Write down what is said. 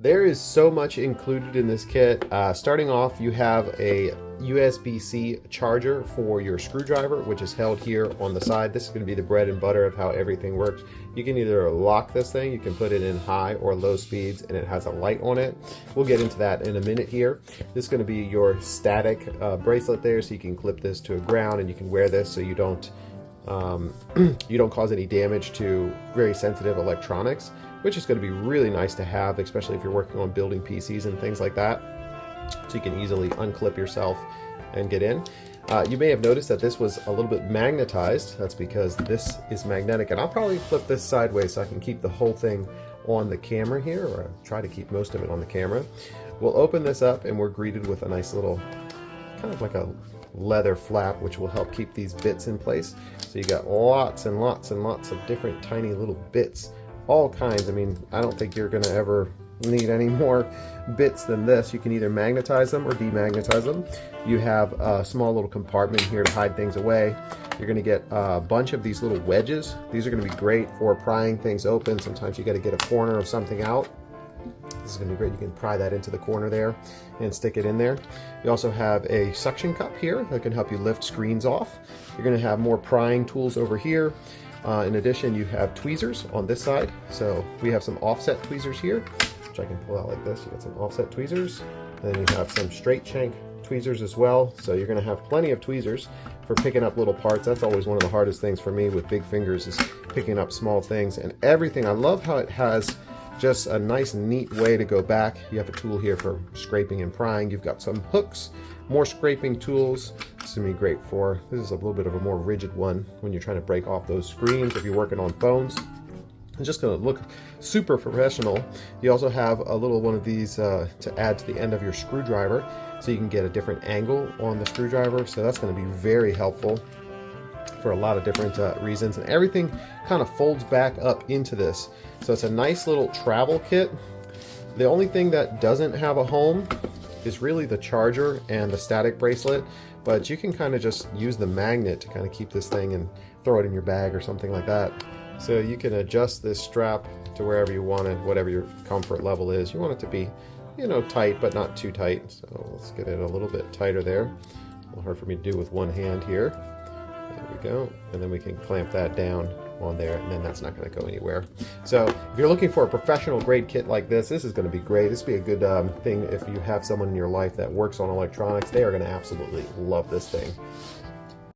There is so much included in this kit. Starting off, you have a USB-C charger for your screwdriver, which is held here on the side. This is going to be the bread and butter of how everything works. You can either lock this thing, you can put it in high or low speeds, and it has a light on it. We'll get into that in a minute here. This is going to be your static bracelet there, so you can clip this to a ground and you can wear this so you don't cause any damage to very sensitive electronics, which is going to be really nice to have, especially if you're working on building PCs and things like that. So you can easily unclip yourself and get in. You may have noticed that this was a little bit magnetized. That's because this is magnetic, and I'll probably flip this sideways so I can keep the whole thing on the camera here, or I'll try to keep most of it on the camera. We'll open this up and we're greeted with a nice little, kind of like a leather flap, which will help keep these bits in place. So you got lots and lots and lots of different tiny little bits, all kinds. I mean, I don't think you're going to ever need any more bits than this. You can either magnetize them or demagnetize them. You have a small little compartment here to hide things away. You're going to get a bunch of these little wedges. These are going to be great for prying things open. Sometimes you got to get a corner of something out. This is going to be great. You can pry that into the corner there and stick it in there. You also have a suction cup here that can help you lift screens off. You're going to have more prying tools over here. In addition, you have tweezers on this side. So we have some offset tweezers here, which I can pull out like this. You got some offset tweezers. And then you have some straight shank tweezers as well. So you're going to have plenty of tweezers for picking up little parts. That's always one of the hardest things for me with big fingers, is picking up small things and everything. I love how it has just a nice neat way to go back. You have a tool here for scraping and prying. You've got some hooks, more scraping tools. This is going to be great for, this is a little bit of a more rigid one when you're trying to break off those screens if you're working on phones. It's just going to look super professional. You also have a little one of these to add to the end of your screwdriver, so you can get a different angle on the screwdriver. So that's going to be very helpful for a lot of different reasons, and everything kind of folds back up into this. So it's a nice little travel kit. The only thing that doesn't have a home is really the charger and the static bracelet, but you can kind of just use the magnet to kind of keep this thing and throw it in your bag or something like that. So you can adjust this strap to wherever you want it, whatever your comfort level is. You want it to be, you know, tight, but not too tight. So let's get it a little bit tighter there. A little hard for me to do with one hand here. There we go. And then we can clamp that down on there, and then that's not going to go anywhere. So if you're looking for a professional grade kit like this, this is going to be great. This would be a good thing if you have someone in your life that works on electronics. They are going to absolutely love this thing.